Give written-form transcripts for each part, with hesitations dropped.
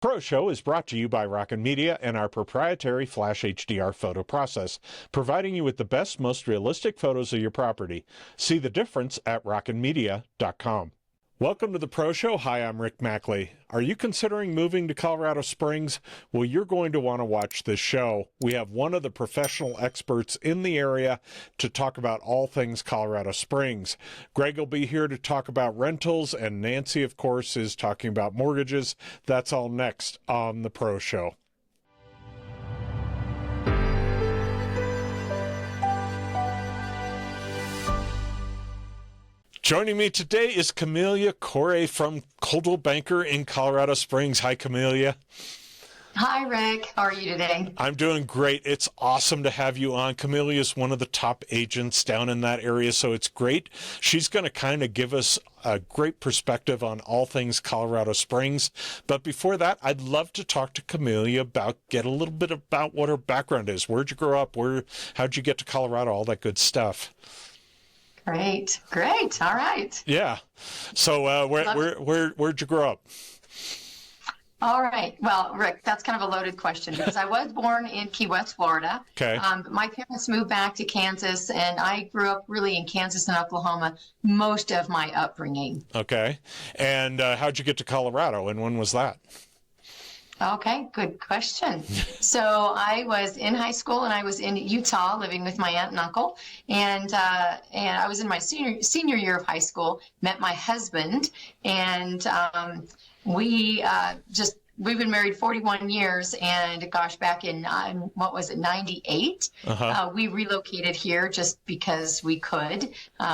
Pro Show is brought to you by Rockin' Media and our proprietary Flash HDR photo process, providing you with the best, most realistic photos of your property. See the difference at rockinmedia.com. Welcome to the Pro Show. Hi, I'm Rick Machle. Are you considering moving to Colorado Springs? Well, you're going to want to watch this show. We have one of the professional experts in the area to talk about all things Colorado Springs. Greg will be here to talk about rentals, and Nancy, of course, is talking about mortgages. That's all next on the Pro Show. Joining me today is Camellia Coray from Coldwell Banker in Colorado Springs. Hi, Camellia. Hi, Rick. How are you today? I'm doing great. It's awesome to have you on. Camellia is one of the top agents down in that area, so it's great. She's going to kind of give us a great perspective on all things Colorado Springs. But before that, I'd love to talk to Camellia get a little bit about what her background is. Where'd you grow up? How'd you get to Colorado? All that good stuff. Great. All right. Yeah. So where'd you grow up? All right. Well, Rick, that's kind of a loaded question because I was born in Key West, Florida. Okay. But my parents moved back to Kansas, and I grew up really in Kansas and Oklahoma most of my upbringing. Okay. And how'd you get to Colorado, and when was that? Okay, good question. So I was in high school and I was in Utah living with my aunt and uncle, and I was in my senior year of high school. Met my husband, and we've been married 41 years, and gosh, back in 98, we relocated here just because we could.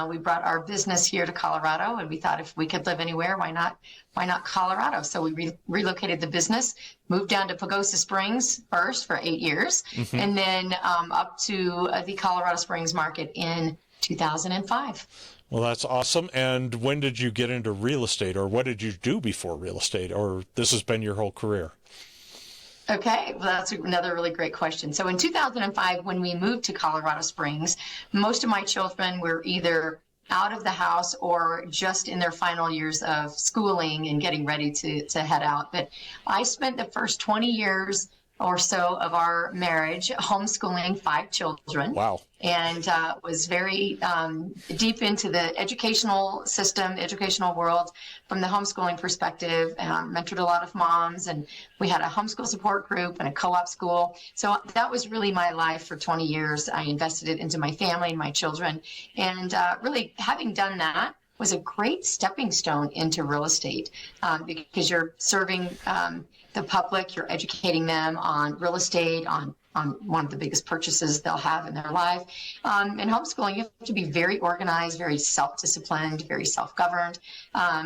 We brought our business here to Colorado, and we thought if we could live anywhere, why not Colorado? So we relocated the business, moved down to Pagosa Springs first for 8 years, and then up to the Colorado Springs market in 2005. Well, that's awesome. And when did you get into real estate, or what did you do before real estate, or this has been your whole career? Okay, well, that's another really great question. So in 2005, when we moved to Colorado Springs, most of my children were either out of the house or just in their final years of schooling and getting ready to head out. But I spent the first 20 years or so of our marriage homeschooling 5 children. Wow. And was very deep into the educational system, educational world from the homeschooling perspective, mentored a lot of moms, and we had a homeschool support group and a co-op school. So that was really my life for 20 years. I invested it into my family and my children. And really having done that was a great stepping stone into real estate because you're serving the public, you're educating them on real estate, on one of the biggest purchases they'll have in their life. In homeschooling, you have to be very organized, very self-disciplined, very self-governed,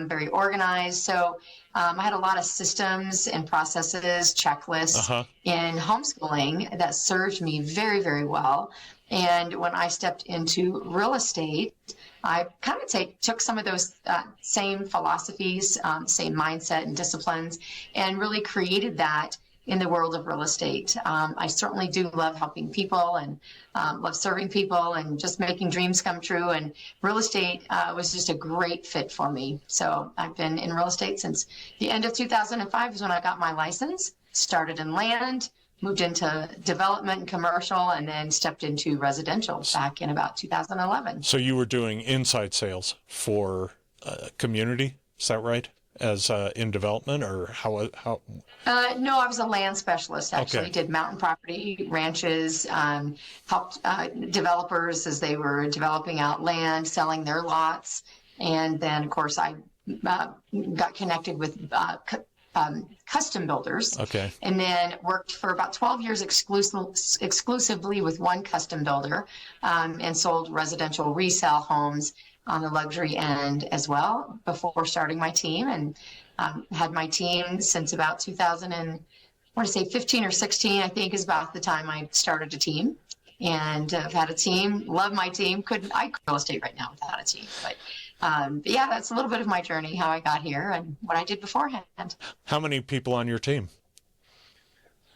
very organized. So I had a lot of systems and processes, checklists in homeschooling that served me very, very well. And when I stepped into real estate, I kind of took some of those same philosophies, same mindset and disciplines, and really created that in the world of real estate. I certainly do love helping people and love serving people and just making dreams come true. And real estate was just a great fit for me. So I've been in real estate since the end of 2005 is when I got my license, started in land, moved into development and commercial, and then stepped into residential back in about 2011. So you were doing inside sales for community, is that right? As in development, or how? No, I was a land specialist, actually. Okay. Did mountain property, ranches, helped developers as they were developing out land, selling their lots. And then, of course, I got connected with custom builders. Okay. And then worked for about 12 years exclusively with one custom builder, and sold residential resale homes on the luxury end as well before starting my team, and had my team since about 15 or 16, I think is about the time I started a team. And I've had a team, love my team. Couldn't real estate right now without a team. But yeah, that's a little bit of my journey, how I got here and what I did beforehand. How many people on your team?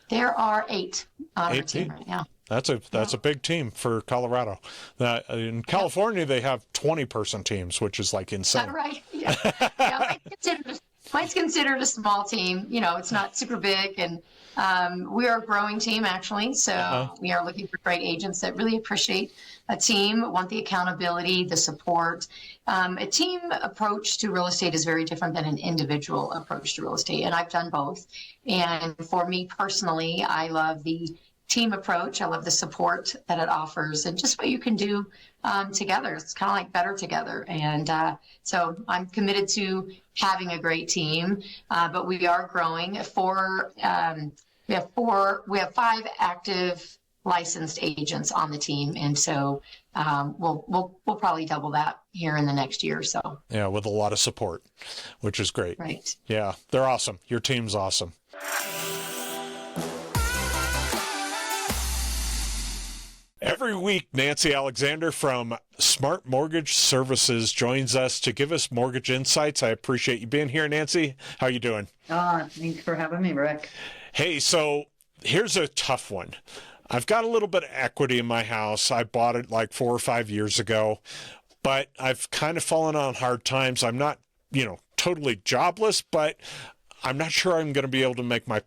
There are 8 on our team right now. That's a big team for Colorado. In California, they have 20-person teams, which is like insane. Is that right? Yeah. I consider might considered a small team. It's not super big, and we are a growing team actually. So we are looking for great agents that really appreciate a team, want the accountability, the support. A team approach to real estate is very different than an individual approach to real estate, and I've done both. And for me personally, I love the team approach. I love the support that it offers and just what you can do together. It's kind of like better together. And so I'm committed to having a great team, but we are growing. We have 5 active licensed agents on the team. And so we'll probably double that here in the next year or so. Yeah, with a lot of support, which is great. Right. Yeah, they're awesome. Your team's awesome. Every week, Nancy Alexander from Smart Mortgage Services joins us to give us mortgage insights. I appreciate you being here, Nancy. How you doing? Thanks for having me, Rick. Hey, so here's a tough one. I've got a little bit of equity in my house. I bought it like 4 or 5 years ago, but I've kind of fallen on hard times. I'm not, totally jobless, but I'm not sure I'm going to be able to make my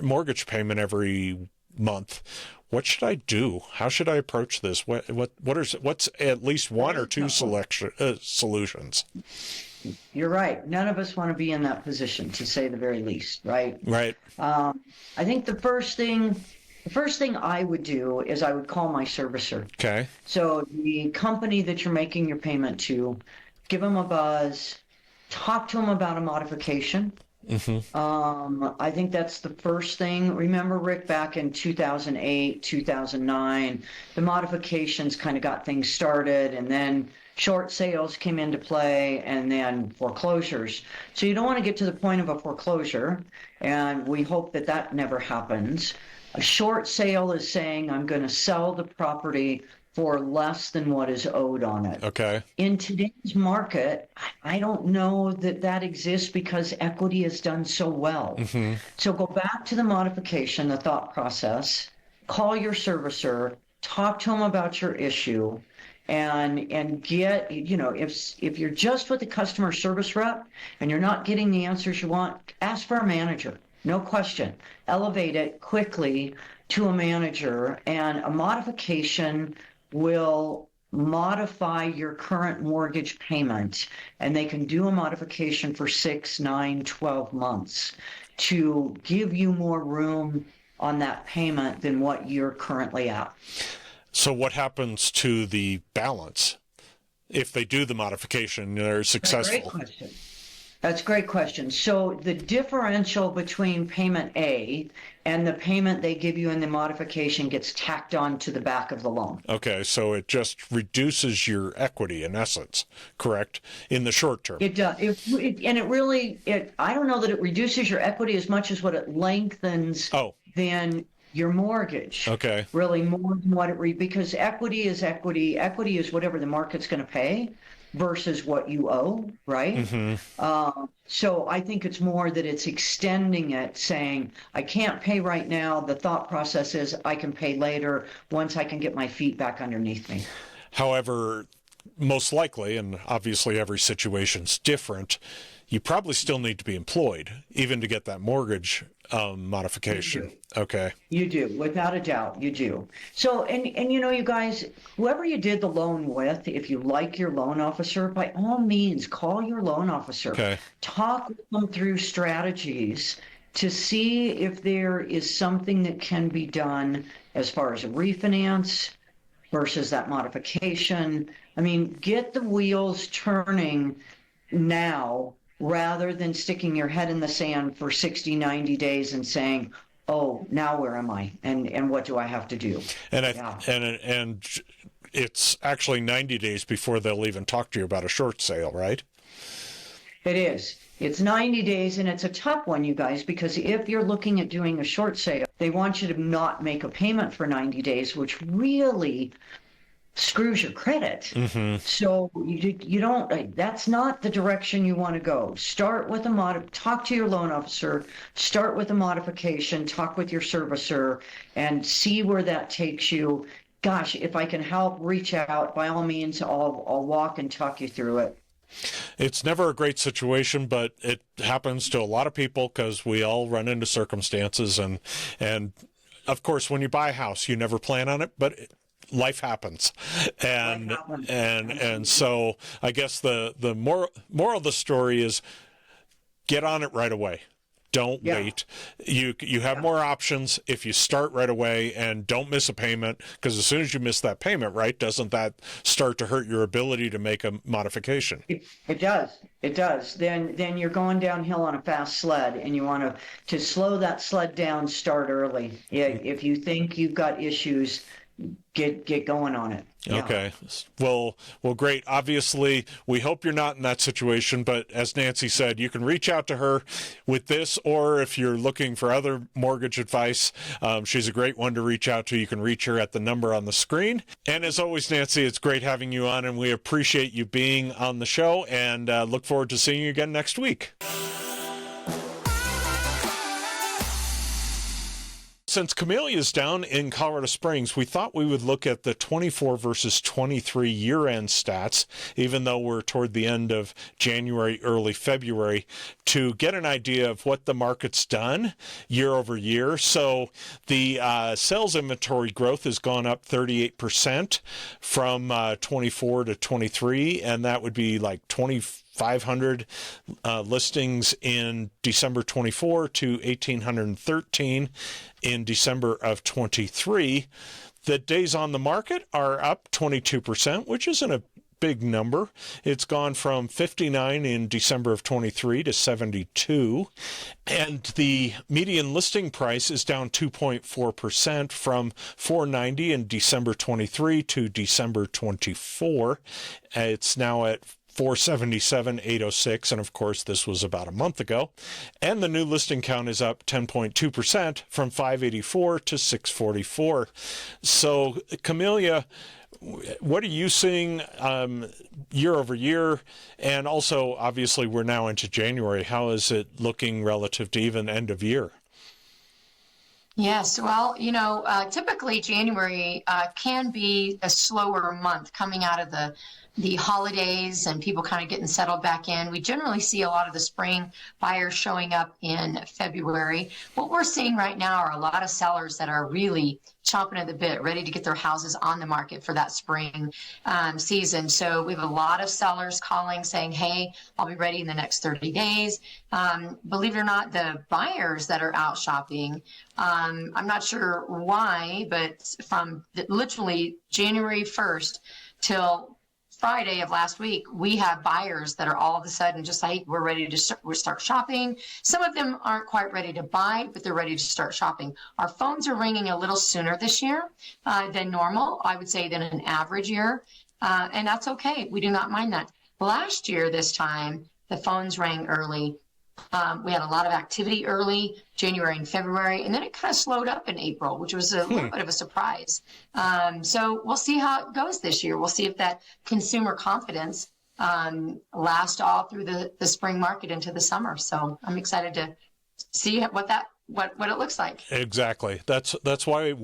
mortgage payment every month. What should I do? How should I approach this? What's at least one or two solutions? You're right. None of us want to be in that position, to say the very least, right? Right. I think the first thing I would do is I would call my servicer. Okay. So the company that you're making your payment to, give them a buzz, talk to them about a modification. Mm-hmm. I think that's the first thing. Remember, Rick, back in 2008, 2009, the modifications kind of got things started, and then short sales came into play, and then foreclosures. So you don't want to get to the point of a foreclosure, and we hope that that never happens. A short sale is saying I'm going to sell the property for less than what is owed on it. Okay. In today's market, I don't know that that exists because equity has done so well. Mm-hmm. So go back to the modification, the thought process, call your servicer, talk to them about your issue, and get, if you're just with the customer service rep and you're not getting the answers you want, ask for a manager. No question. Elevate it quickly to a manager, and a modification will modify your current mortgage payment, and they can do a modification for 6, 9, 12 months to give you more room on that payment than what you're currently at. So what happens to the balance if they do the modification, they're successful? Great question. That's a great question. So the differential between payment A and the payment they give you in the modification gets tacked on to the back of the loan. Okay, so it just reduces your equity in essence, correct? In the short term. It does. I don't know that it reduces your equity as much as what it lengthens than your mortgage. Okay. Really more than what because equity is equity. Equity is whatever the market's going to pay versus what you owe, right? Mm-hmm. So I think it's more that it's extending it, saying, I can't pay right now. The thought process is I can pay later once I can get my feet back underneath me. However, most likely, and obviously every situation's different, you probably still need to be employed, even to get that mortgage modification. Okay. You do, without a doubt, you do. So, and you guys, whoever you did the loan with, if you like your loan officer, by all means, call your loan officer. Okay. Talk with them through strategies to see if there is something that can be done as far as a refinance versus that modification. I mean, get the wheels turning now, rather than sticking your head in the sand for 60, 90 days and saying, oh, now where am I? And what do I have to do? And it's actually 90 days before they'll even talk to you about a short sale, right? It is. It's 90 days, and it's a tough one, you guys, because if you're looking at doing a short sale, they want you to not make a payment for 90 days, which really screws your credit. Mm-hmm. So you don't, that's not the direction you want to go. Start with talk to your loan officer, start with a modification, talk with your servicer, and see where that takes you. Gosh, if I can help, reach out, by all means, I'll walk and talk you through it. It's never a great situation, but it happens to a lot of people because we all run into circumstances. And of course, when you buy a house, you never plan on it, but life happens. And so I guess the moral of the story is get on it right away. Don't wait. You have more options if you start right away, and don't miss a payment, because as soon as you miss that payment, right, doesn't that start to hurt your ability to make a modification? It does. It does. Then you're going downhill on a fast sled, and you want to slow that sled down, start early. If you think you've got issues, get going on it. Yeah. Okay. Well, great. Obviously, we hope you're not in that situation, but as Nancy said, you can reach out to her with this, or if you're looking for other mortgage advice, she's a great one to reach out to. You can reach her at the number on the screen. And as always, Nancy, it's great having you on, and we appreciate you being on the show, and look forward to seeing you again next week. Since Camellia is down in Colorado Springs, we thought we would look at the 24 versus 23 year-end stats, even though we're toward the end of January, early February, to get an idea of what the market's done year over year. So the sales inventory growth has gone up 38% from 24 to 23, and that would be like 2,500 listings in December 24 to 1,813 in December of 23. The days on the market are up 22%, which isn't a big number. It's gone from 59 in December of 23 to 72. And the median listing price is down 2.4% from 490 in December 23 to December 24. It's now at 477,806, and of course this was about a month ago. And the new listing count is up 10.2% from 584 to 644. So Camellia, what are you seeing year over year? And also, obviously, we're now into January. How is it looking relative to even end of year? Yes, well, typically January can be a slower month coming out of the holidays and people kind of getting settled back in. We generally see a lot of the spring buyers showing up in February. What we're seeing right now are a lot of sellers that are really chomping at the bit, ready to get their houses on the market for that spring season. So we have a lot of sellers calling saying, hey, I'll be ready in the next 30 days. Believe it or not, the buyers that are out shopping, I'm not sure why, but from literally January 1st till Friday of last week, we have buyers that are all of a sudden just like, we're ready to start shopping. Some of them aren't quite ready to buy, but they're ready to start shopping. Our phones are ringing a little sooner this year than normal, I would say, than an average year. And that's okay. We do not mind that. Last year, this time, the phones rang early. We had a lot of activity early, January and February, and then it kind of slowed up in April, which was a little bit of a surprise. So we'll see how it goes this year. We'll see if that consumer confidence lasts all through the spring market into the summer. So I'm excited to see what it looks like. Exactly. That's why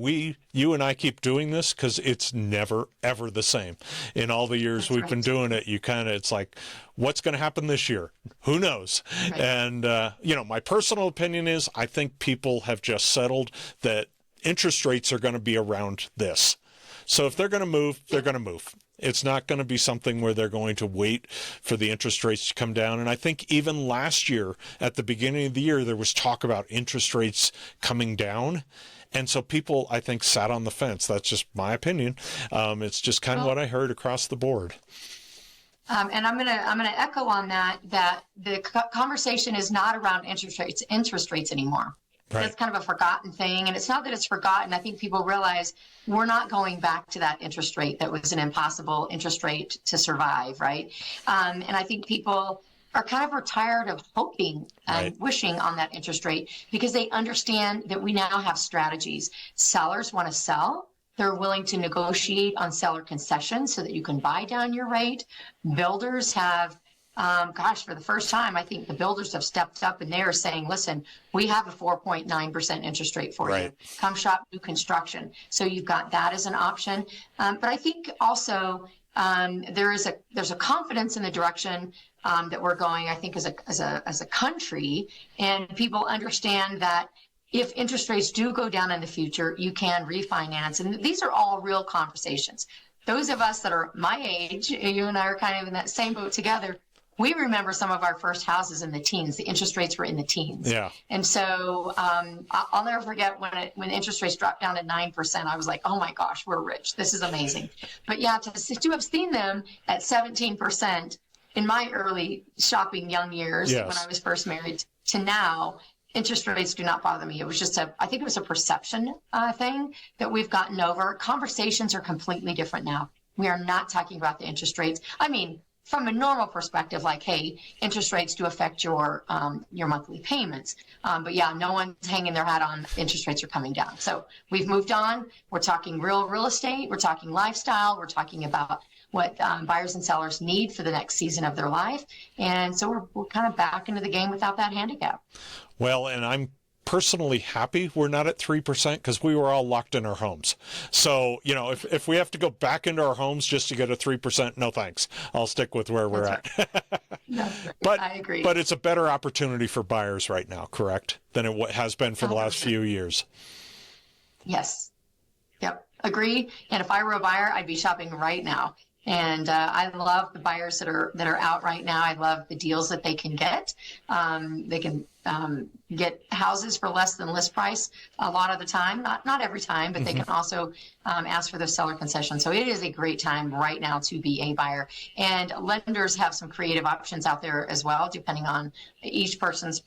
you and I keep doing this, because it's never, ever the same. In all the years we've been doing it, it's like, what's going to happen this year? Who knows? Right. And, my personal opinion is I think people have just settled that interest rates are going to be around this. So if they're going to move, they're going to move. It's not going to be something where they're going to wait for the interest rates to come down. And I think even last year, at the beginning of the year, there was talk about interest rates coming down. And so people, I think, sat on the fence. That's just my opinion. It's just kind of what I heard across the board. And I'm gonna echo on that the conversation is not around interest rates anymore. Right. That's kind of a forgotten thing. And it's not that it's forgotten. I think people realize we're not going back to that interest rate that was an impossible interest rate to survive, right? And I think people are kind of tired of hoping and wishing on that interest rate, because they understand that we now have strategies. Sellers want to sell. They're willing to negotiate on seller concessions so that you can buy down your rate. Builders have for the first time, I think the builders have stepped up and they are saying, listen, we have a 4.9% interest rate for you. Come shop new construction. So you've got that as an option. But I think also there's a confidence in the direction that we're going, I think, as a country, and people understand that if interest rates do go down in the future, you can refinance. And these are all real conversations. Those of us that are my age, you and I are kind of in that same boat together. We remember some of our first houses in the teens. The interest rates were in the teens. Yeah. And so I'll never forget when interest rates dropped down to 9%. I was like, oh my gosh, we're rich. This is amazing. But yeah, to have seen them at 17% in my early shopping young years, yes, when I was first married, to now, interest rates do not bother me. It was just I think it was a perception thing that we've gotten over. Conversations are completely different now. We are not talking about the interest rates. I mean, from a normal perspective, like, hey, interest rates do affect your monthly payments. But yeah, no one's hanging their hat on interest rates are coming down. So we've moved on. We're talking real estate. We're talking lifestyle. We're talking about what buyers and sellers need for the next season of their life. And so we're kind of back into the game without that handicap. Well, and I'm personally happy we're not at 3% because we were all locked in our homes. So, you know, if we have to go back into our homes just to get a 3%, no thanks. I'll stick with where we're at. But I agree. But it's a better opportunity for buyers right now, correct? Than it has been for the last few years. Yes. Yep. Agree. And if I were a buyer, I'd be shopping right now. And I love the buyers that are out right now. I love the deals that they can get. They can get houses for less than list price a lot of the time. Not every time, but they can also ask for the seller concession. So it is a great time right now to be a buyer. And lenders have some creative options out there as well, depending on each person's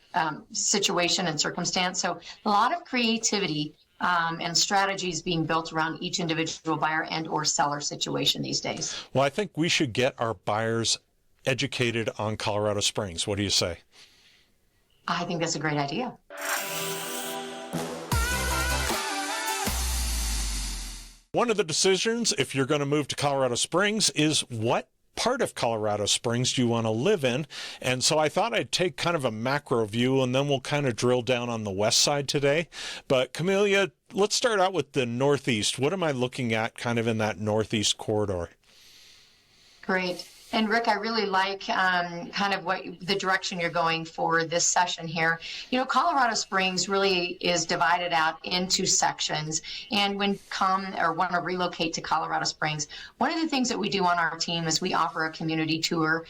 situation and circumstance. So a lot of creativity and strategies being built around each individual buyer and or seller situation these days. Well, I think we should get our buyers educated on Colorado Springs. What do you say? I think that's a great idea. One of the decisions, if you're going to move to Colorado Springs, is what part of Colorado Springs do you want to live in? And so I thought I'd take kind of a macro view, and then we'll kind of drill down on the west side today. But Camellia, let's start out with the Northeast. What am I looking at kind of in that Northeast corridor? Great. And Rick, I really like kind of the direction you're going for this session here. You know, Colorado Springs really is divided out into sections. And when come or want to relocate to Colorado Springs, one of the things that we do on our team is we offer a community tour.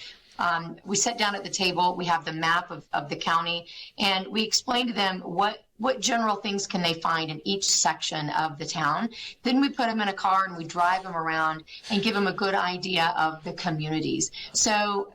We sit down at the table, we have the map of the county, and we explain to them what general things can they find in each section of the town. Then we put them in a car and we drive them around and give them a good idea of the communities. So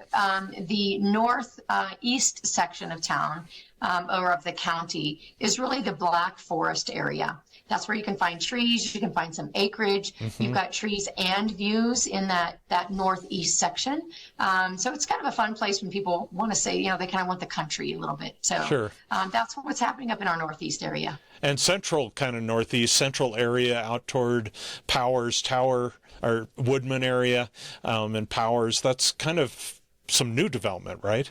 the northeast section of town or of the county is really the Black Forest area. That's where you can find trees, you can find some acreage. Mm-hmm. You've got trees and views in that northeast section. So it's kind of a fun place when people want to say, you know, they kind of want the country a little bit. So sure. That's what's happening up in our northeast area. And central kind of northeast, central area out toward Powers Tower or Woodman area and Powers, that's kind of some new development, right?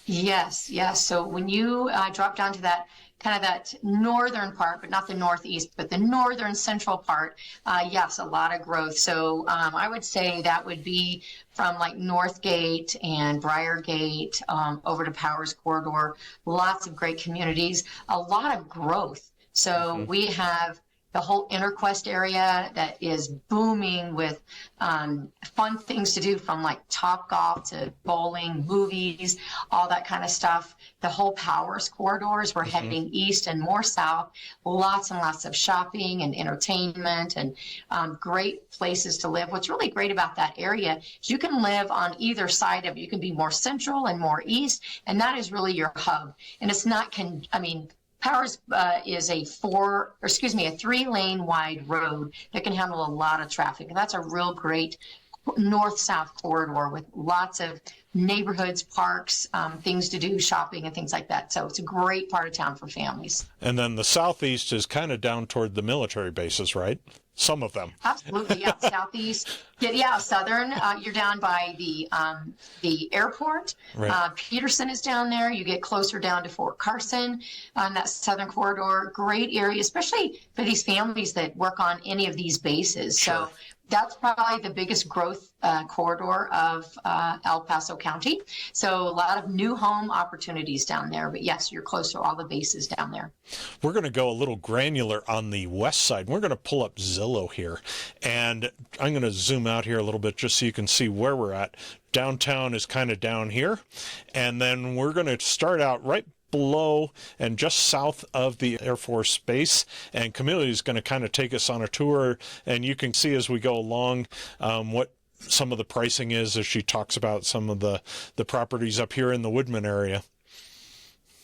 Yes. So when you drop down to that kind of that northern part, but not the northeast, but the northern central part, yes, a lot of growth. So I would say that would be from like Northgate and Briargate over to Powers Corridor, lots of great communities, a lot of growth. So we have the whole Interquest area that is booming with fun things to do, from like Topgolf to bowling, movies, all that kind of stuff. The whole Powers corridors, we're heading east and more south. Lots and lots of shopping and entertainment and great places to live. What's really great about that area is you can live on either side of it. You can be more central and more east, and that is really your hub. And it's not, Powers is a 3-lane wide road that can handle a lot of traffic. And that's a real great north-south corridor with lots of neighborhoods, parks, things to do, shopping and things like that. So it's a great part of town for families. And then the southeast is kind of down toward the military bases, right? Some of them. Absolutely, yeah. Southeast, Yeah, Southern. You're down by the airport. Right. Peterson is down there. You get closer down to Fort Carson on that southern corridor. Great area, especially for these families that work on any of these bases. Sure. So that's probably the biggest growth corridor of El Paso County. So a lot of new home opportunities down there. But yes, you're close to all the bases down there. We're going to go a little granular on the west side. We're going to pull up Zillow here, and I'm going to zoom out here a little bit just so you can see where we're at. Downtown is kind of down here, and then we're going to start out right below and just south of the Air Force Base, and Camellia is going to kind of take us on a tour, and you can see as we go along what some of the pricing is as she talks about some of the properties up here in the Woodman area.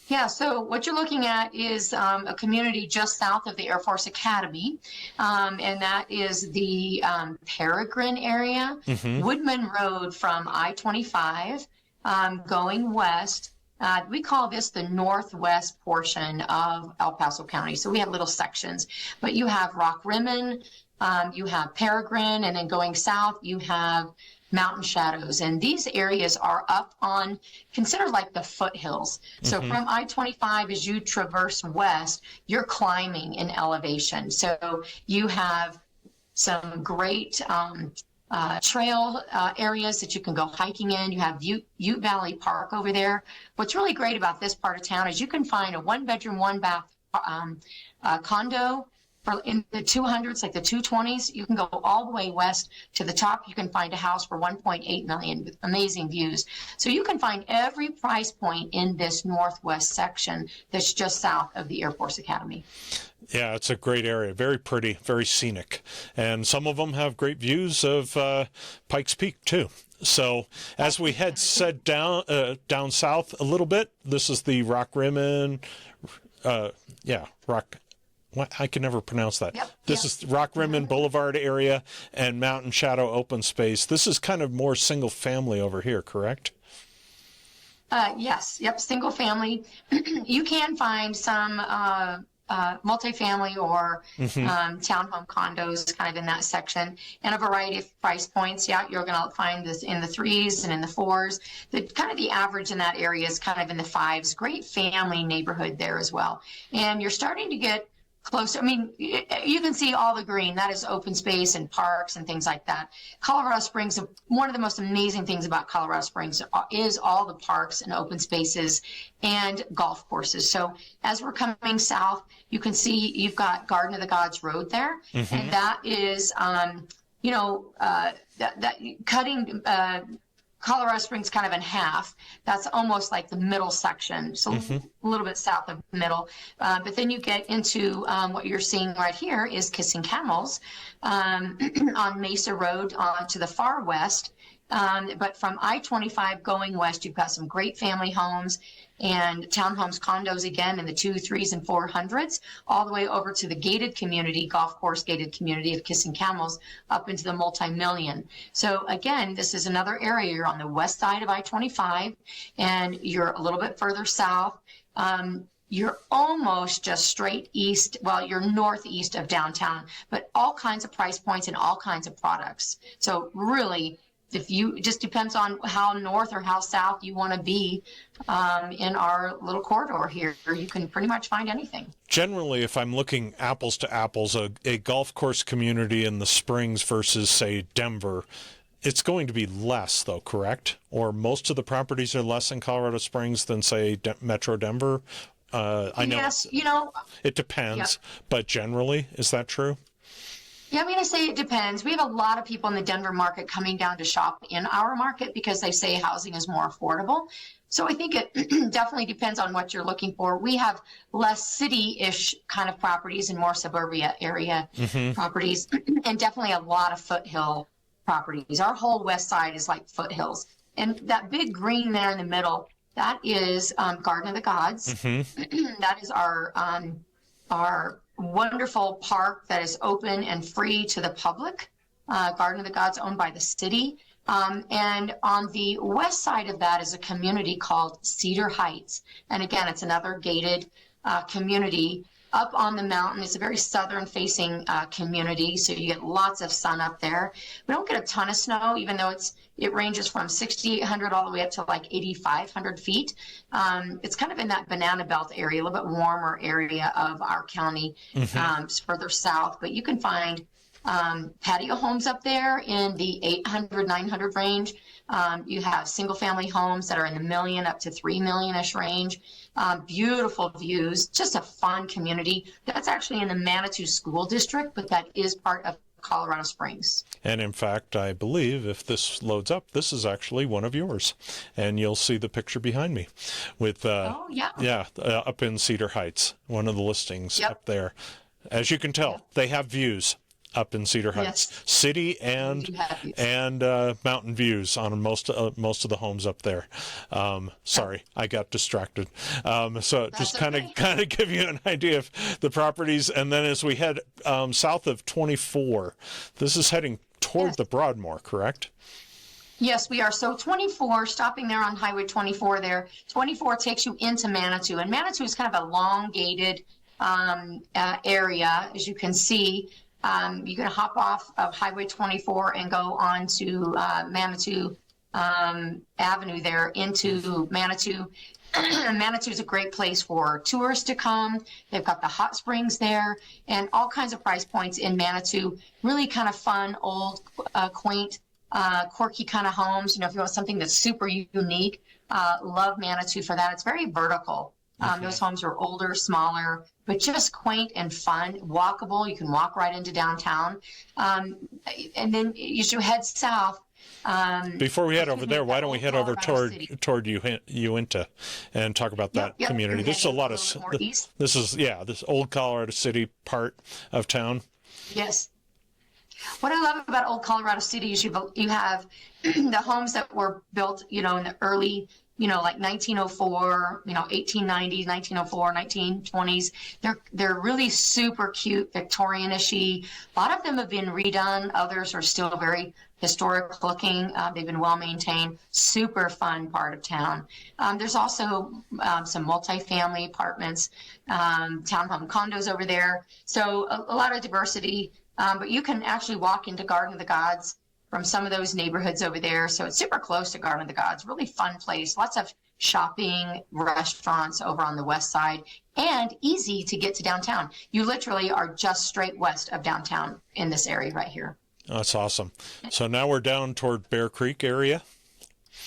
Yeah, so what you're looking at is a community just south of the Air Force Academy, and that is the Peregrine area. Woodman Road from I-25 going west. We call this the northwest portion of El Paso County. So we have little sections, but you have Rock Rimmon, you have Peregrine, and then going south, you have Mountain Shadows. And these areas are up on, considered like the foothills. So from I-25, as you traverse west, you're climbing in elevation. So you have some great trail areas that you can go hiking in. You have Ute Valley Park over there. What's really great about this part of town is you can find a 1-bedroom, 1-bath condo for in the 200s, like the 220s. You can go all the way west to the top. You can find a house for 1.8 million with amazing views. So you can find every price point in this northwest section that's just south of the Air Force Academy. Yeah, it's a great area. Very pretty, very scenic. And some of them have great views of Pikes Peak, too. So as we head down south a little bit, this is the Rock Rimmon. I can never pronounce that. This is Rock Rimmon Boulevard area and Mountain Shadow open space. This is kind of more single family over here, correct? Yes. Yep. Single family. You can find some multifamily or townhome condos kind of in that section, and a variety of price points. Yeah, you're going to find this in the 3s and in the 4s. The average in that area is kind of in the 5s. Great family neighborhood there as well. And you're starting to get closer. I mean, you can see all the green. That is open space and parks and things like that. Colorado Springs, one of the most amazing things about Colorado Springs is all the parks and open spaces and golf courses. So as we're coming south, you can see you've got Garden of the Gods Road there. And that is, cutting Colorado Springs kind of in half. That's almost like the middle section, so a little bit south of the middle. But then you get into what you're seeing right here is Kissing Camels on Mesa Road to the far west. But from I-25 going west, you've got some great family homes and townhomes, condos again in the 2, 3s, and 400s, all the way over to the gated community, golf course gated community of Kissing Camels, up into the multi-million. So again, this is another area. You're on the west side of I-25, and you're a little bit further south. You're almost just straight east. Well, you're northeast of downtown, but all kinds of price points and all kinds of products. So really, it just depends on how north or how south you want to be in our little corridor here. You can pretty much find anything. Generally, if I'm looking apples to apples, a golf course community in the Springs versus, say, Denver, it's going to be less, though, correct? Or most of the properties are less in Colorado Springs than, say, Metro Denver? I know. Yes, it depends, but generally, is that true? Yeah, I'm going to say it depends. We have a lot of people in the Denver market coming down to shop in our market because they say housing is more affordable. So I think it definitely depends on what you're looking for. We have less city-ish kind of properties and more suburbia area properties, and definitely a lot of foothill properties. Our whole west side is like foothills. And that big green there in the middle, that is Garden of the Gods. That is our wonderful park that is open and free to the public. Garden of the Gods owned by the city. And on the west side of that is a community called Cedar Heights. And again, it's another gated community up on the mountain. It's a very southern facing community, so you get lots of sun up there. We don't get a ton of snow, even though it ranges from 6,800 all the way up to like 8,500 feet. It's kind of in that banana belt area, a little bit warmer area of our county, further south. But you can find patio homes up there in the 800, 900 range. You have single family homes that are in the million up to 3 million-ish range. Beautiful views, just a fun community. That's actually in the Manitou School District, but that is part of Colorado Springs. And in fact, I believe if this loads up, this is actually one of yours. And you'll see the picture behind me with, up in Cedar Heights, one of the listings up there. As you can tell, they have views up in Cedar Heights, city and mountain views on most of the homes up there. Sorry, I got distracted. So just kind of give you an idea of the properties. And then as we head south of 24, this is heading toward the Broadmoor, correct? Yes, we are. So 24, stopping there on Highway 24 there, 24 takes you into Manitou. And Manitou is kind of a elongated area, as you can see. You can hop off of Highway 24 and go on to Manitou Avenue there into Manitou. Manitou is a great place for tourists to come. They've got the hot springs there and all kinds of price points in Manitou. Really kind of fun, old, quaint, quirky kind of homes. You know, if you want something that's super unique, love Manitou for that. It's very vertical. Those homes are older, smaller, but just quaint and fun, walkable. You can walk right into downtown. And then as you head south. Before we head over there, why don't we head over toward Uinta and talk about that community? There's a lot of this old Colorado City part of town. Yes. What I love about old Colorado City is you have the homes that were built, in the early, like 1904, 1890s, 1904, 1920s. They're really super cute, Victorian-ishy. A lot of them have been redone. Others are still very historic looking. They've been well maintained. Super fun part of town. There's also some multifamily apartments, townhome condos over there. So a lot of diversity. But you can actually walk into Garden of the Gods from some of those neighborhoods over there. So it's super close to Garden of the Gods, really fun place. Lots of shopping, restaurants over on the west side, and easy to get to downtown. You literally are just straight west of downtown in this area right here. That's awesome. So now we're down toward Bear Creek area.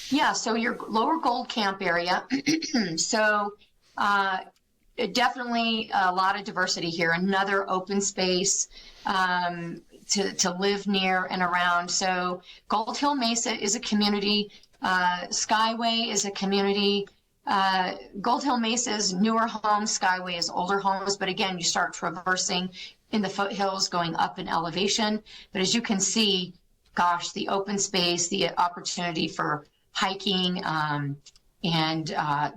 Yeah, so your Lower Gold Camp area. So definitely a lot of diversity here. Another open space to live near and around. So Gold Hill Mesa is a community. Skyway is a community. Gold Hill Mesa is newer homes. Skyway is older homes. But again, you start traversing in the foothills, going up in elevation. But as you can see, gosh, the open space, the opportunity for hiking, and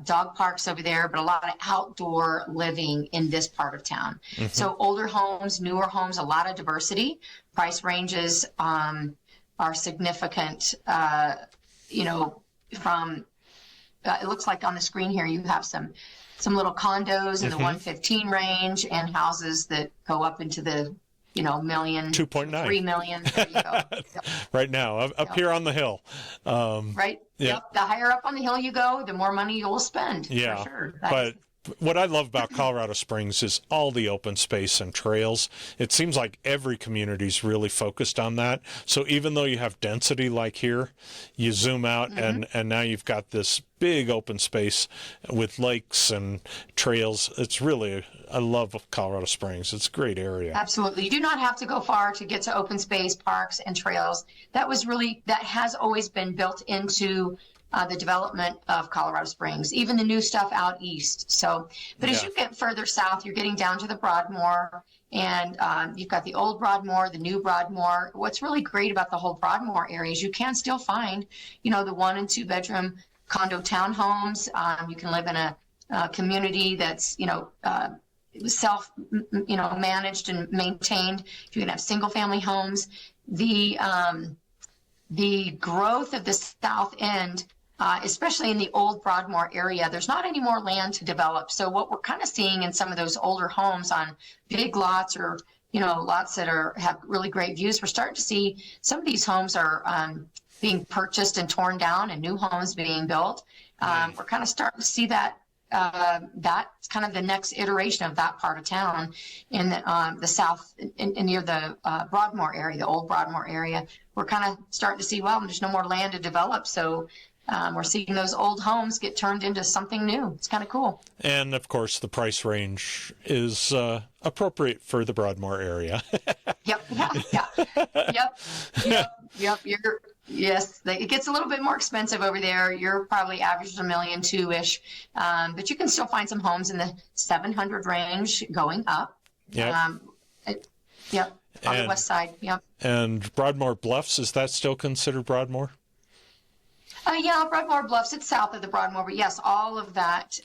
dog parks over there, but a lot of outdoor living in this part of town. So older homes, newer homes, a lot of diversity. Price ranges are significant, from, it looks like on the screen here you have some little condos in the 115 range and houses that go up into the million, 2.9, 3 million. There you go. Right now, up here on the hill. Right. Yep. The higher up on the hill you go, the more money you'll spend. Yeah. For sure. But what I love about Colorado Springs is all the open space and trails. It seems like every community is really focused on that. So even though you have density like here, you zoom out and now you've got this big open space with lakes and trails. It's really, I love Colorado Springs. It's a great area. Absolutely. You do not have to go far to get to open space, parks, and trails. That has always been built into the development of Colorado Springs, even the new stuff out east. So, but as you get further south, you're getting down to the Broadmoor, and you've got the old Broadmoor, the new Broadmoor. What's really great about the whole Broadmoor area is you can still find, the 1 and 2 bedroom condo townhomes. You can live in a community that's, self, managed and maintained. You can have single family homes. The growth of the South End especially in the old Broadmoor area, there's not any more land to develop. So what we're kind of seeing in some of those older homes on big lots or, lots that have really great views, we're starting to see some of these homes are being purchased and torn down and new homes being built. We're kind of starting to see that. That's kind of the next iteration of that part of town in the south, near the Broadmoor area, the old Broadmoor area. We're kind of starting to see, well, there's no more land to develop. So we're seeing those old homes get turned into something new. It's kind of cool. And of course, the price range is appropriate for the Broadmoor area. Yep. Yes, it gets a little bit more expensive over there. You're probably averaged $1.2 million-ish, but you can still find some homes in the 700 range going up. Yeah. On the west side. Yep. And Broadmoor Bluffs, is that still considered Broadmoor? Yeah, Broadmoor Bluffs, it's south of the Broadmoor, but yes, all of that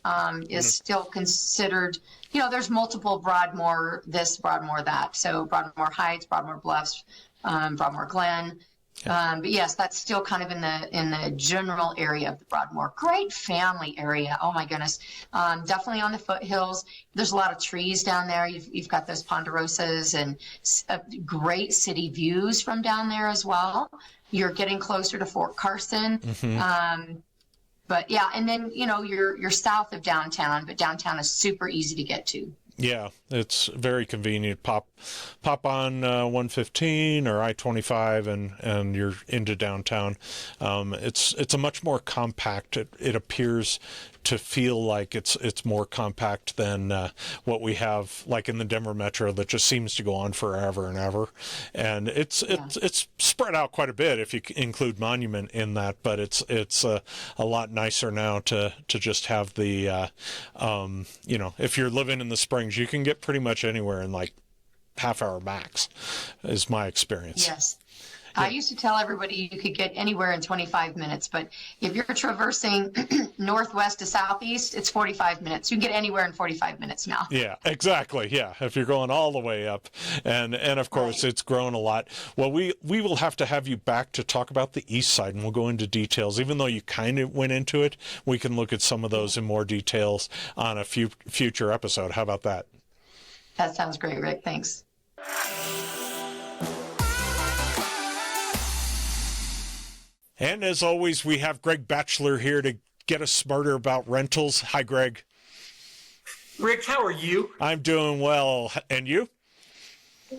is still considered, there's multiple Broadmoor, this, Broadmoor, that. So Broadmoor Heights, Broadmoor Bluffs, Broadmoor Glen. But yes, that's still kind of in the general area of the Broadmoor. Great family area. Oh my goodness. Definitely on the foothills. There's a lot of trees down there. You've got those ponderosas and great city views from down there as well. You're getting closer to Fort Carson. But yeah, and then, you're south of downtown, but downtown is super easy to get to. Yeah, it's very convenient. Pop on 115 or I-25 and you're into downtown. It's a much more compact. It appears to feel like it's more compact than what we have like in the Denver Metro that just seems to go on forever and ever. And it's spread out quite a bit if you include Monument in that, but it's a lot nicer now to just have the if you're living in the Springs, you can get pretty much anywhere in like half hour max, is my experience. Yes. I used to tell everybody you could get anywhere in 25 minutes, but if you're traversing northwest to southeast, it's 45 minutes. You can get anywhere in 45 minutes now. Yeah, exactly. Yeah, if you're going all the way up. And of course, It's grown a lot. Well, we will have to have you back to talk about the east side, and we'll go into details. Even though you kind of went into it, we can look at some of those in more details on a future episode. How about that? That sounds great, Rick. Thanks. And as always, we have Greg Machle here to get us smarter about rentals. Hi, Greg. Rick, how are you? I'm doing well. And you?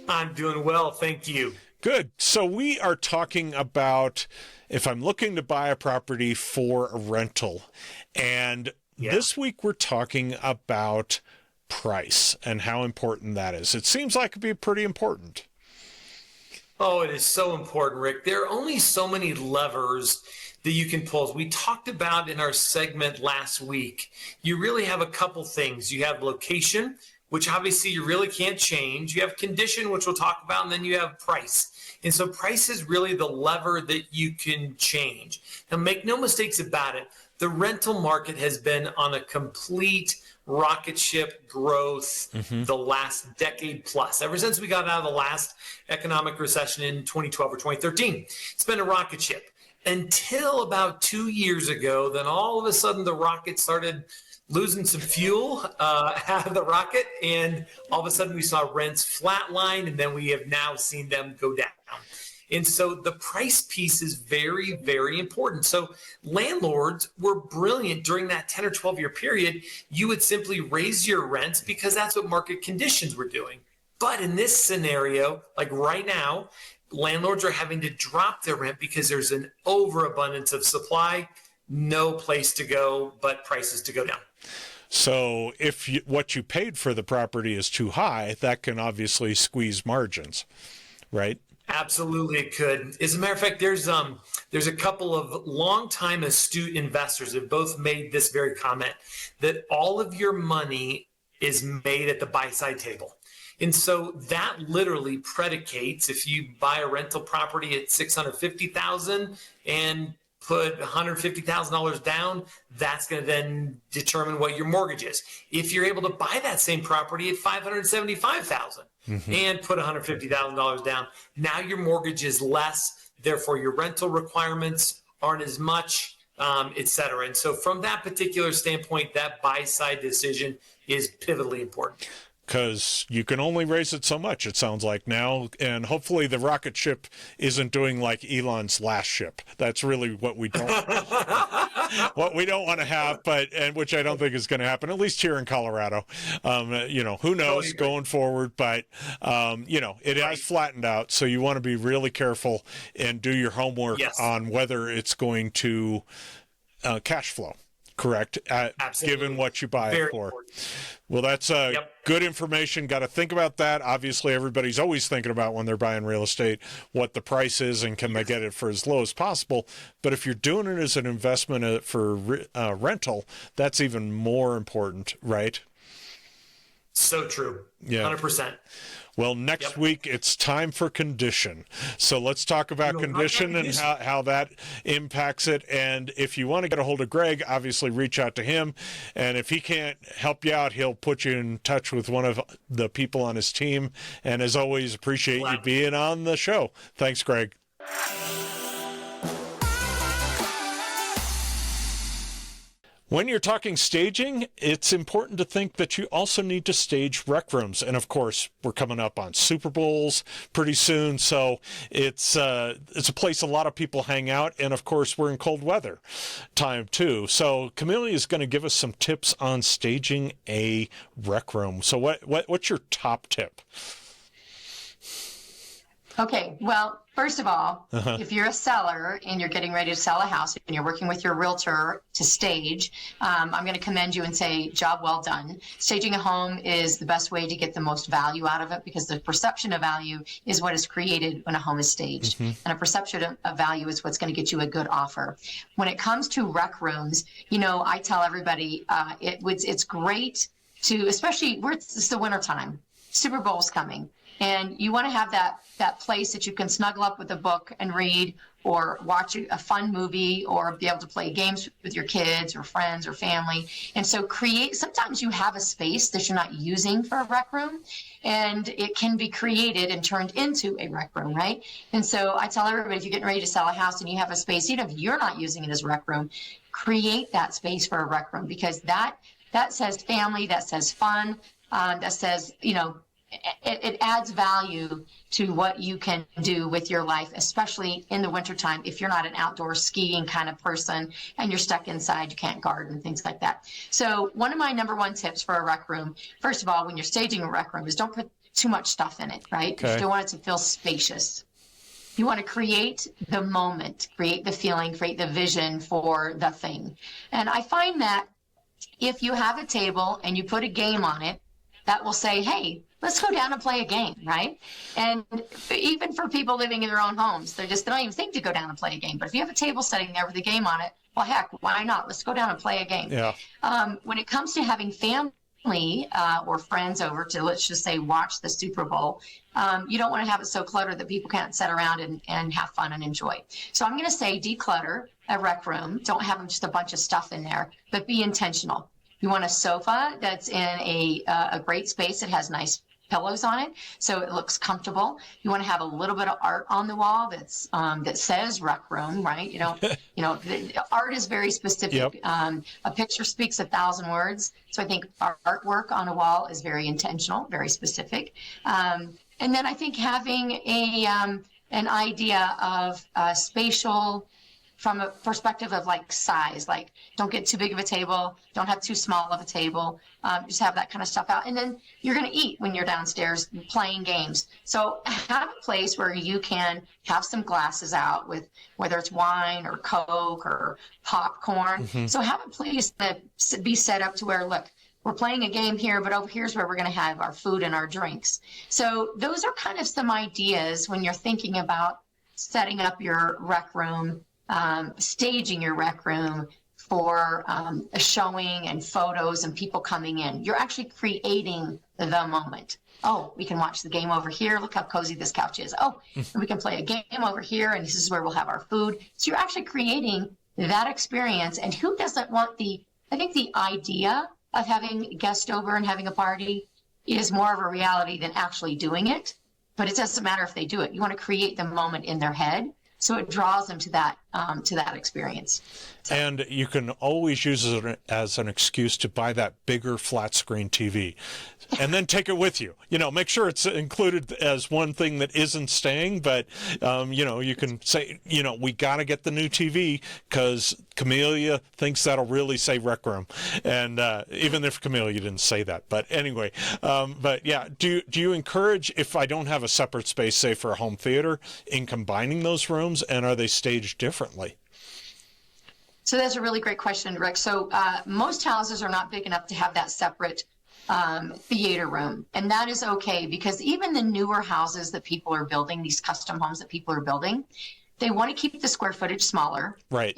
I'm doing well, thank you. Good. So we are talking about if I'm looking to buy a property for a rental. And this week we're talking about price and how important that is. It seems like it'd be pretty important. Oh, it is so important, Rick. There are only so many levers that you can pull. As we talked about in our segment last week, you really have a couple things. You have location, which obviously you really can't change. You have condition, which we'll talk about, and then you have price. And so price is really the lever that you can change. Now, make no mistakes about it. The rental market has been on a complete rocket ship growth the last decade plus. Ever since we got out of the last economic recession in 2012 or 2013, it's been a rocket ship until about 2 years ago. Then all of a sudden the rocket started losing some fuel out of the rocket, and all of a sudden we saw rents flatline, and then we have now seen them go down. And so the price piece is very, very important. So landlords were brilliant during that 10 or 12 year period. You would simply raise your rents because that's what market conditions were doing. But in this scenario, like right now, landlords are having to drop their rent because there's an overabundance of supply, no place to go but prices to go down. So if what you paid for the property is too high, that can obviously squeeze margins, right? Absolutely, it could. As a matter of fact, there's a couple of longtime astute investors that have both made this very comment, that all of your money is made at the buy side table. And so that literally predicates, if you buy a rental property at $650,000 and put $150,000 down, that's going to then determine what your mortgage is. If you're able to buy that same property at $575,000 and put $150,000 down, now your mortgage is less, therefore your rental requirements aren't as much, et cetera. And so from that particular standpoint, that buy-side decision is pivotally important. Because you can only raise it so much, it sounds like now. And hopefully the rocket ship isn't doing like Elon's last ship. That's really what we don't want to have, and which I don't think is going to happen, at least here in Colorado. Who knows going forward, but it has flattened out. So you want to be really careful and do your homework on whether it's going to cash flow. Correct. Given what you buy it for. Important. Well, that's good information. Got to think about that. Obviously, everybody's always thinking about when they're buying real estate, what the price is and can they get it for as low as possible. But if you're doing it as an investment for rental, that's even more important, right? So true. Yeah. 100%. Well, next week, it's time for condition. So let's talk about condition and how that impacts it. And if you want to get a hold of Greg, obviously reach out to him. And if he can't help you out, he'll put you in touch with one of the people on his team. And as always, appreciate you being on the show. Thanks, Greg. When you're talking staging, it's important to think that you also need to stage rec rooms. And of course, we're coming up on Super Bowls pretty soon. So it's a place a lot of people hang out. And of course, we're in cold weather time too. So Camellia is going to give us some tips on staging a rec room. So what's your top tip? Okay, well, first of all, if you're a seller and you're getting ready to sell a house and you're working with your realtor to stage, I'm going to commend you and say, job well done. Staging a home is the best way to get the most value out of it because the perception of value is what is created when a home is staged. And a perception of value is what's going to get you a good offer. When it comes to rec rooms, I tell everybody it's great to, especially it's the wintertime, Super Bowl's coming. And you want to have that place that you can snuggle up with a book and read or watch a fun movie or be able to play games with your kids or friends or family. And so sometimes you have a space that you're not using for a rec room and it can be created and turned into a rec room, right? And so I tell everybody, if you're getting ready to sell a house and you have a space, even if you're not using it as a rec room, create that space for a rec room because that says family, that says fun, that says, it adds value to what you can do with your life, especially in the wintertime if you're not an outdoor skiing kind of person and you're stuck inside, you can't garden, things like that. So one of my number one tips for a rec room, first of all, when you're staging a rec room is don't put too much stuff in it, right? Okay. You still want it to feel spacious. You want to create the moment, create the feeling, create the vision for the thing. And I find that if you have a table and you put a game on it, that will say, hey, let's go down and play a game, right? And even for people living in their own homes, they don't even think to go down and play a game. But if you have a table sitting there with a game on it, well, heck, why not? Let's go down and play a game. Yeah. When it comes to having family or friends over to, let's just say, watch the Super Bowl, you don't want to have it so cluttered that people can't sit around and have fun and enjoy. So I'm going to say declutter a rec room. Don't have just a bunch of stuff in there, but be intentional. You want a sofa that's in a great space that has nice pillows on it, so it looks comfortable. You want to have a little bit of art on the wall that says rec room, right? The art is very specific. Yep. A picture speaks 1,000 words, so I think artwork on a wall is very intentional, very specific. And then I think having an idea of spatial. From a perspective of size, don't get too big of a table, don't have too small of a table, just have that kind of stuff out. And then you're going to eat when you're downstairs playing games. So have a place where you can have some glasses out with whether it's wine or Coke or popcorn. Mm-hmm. So have a place that be set up to where, look, we're playing a game here, but over here's where we're going to have our food and our drinks. So those are kind of some ideas when you're thinking about setting up your rec room, staging your rec room for a showing and photos and people coming in. You're actually creating the moment. Oh, we can watch the game over here. Look how cozy this couch is. Oh, we can play a game over here, and this is where we'll have our food. So you're actually creating that experience. And who doesn't want I think the idea of having guests over and having a party is more of a reality than actually doing it. But it doesn't matter if they do it. You want to create the moment in their head. So it draws them to that to that experience. So. And you can always use it as an excuse to buy that bigger flat screen TV and then take it with you. Make sure it's included as one thing that isn't staying, but, you can say, we got to get the new TV because Camellia thinks that'll really save Rec Room. And even if Camellia didn't say that. But anyway, but yeah, do you encourage, if I don't have a separate space, say for a home theater, in combining those rooms, and are they staged differently? So that's a really great question, Rick. So most houses are not big enough to have that separate theater room. And that is okay, because even the newer houses that people are building, these custom homes that people are building, they want to keep the square footage smaller. Right.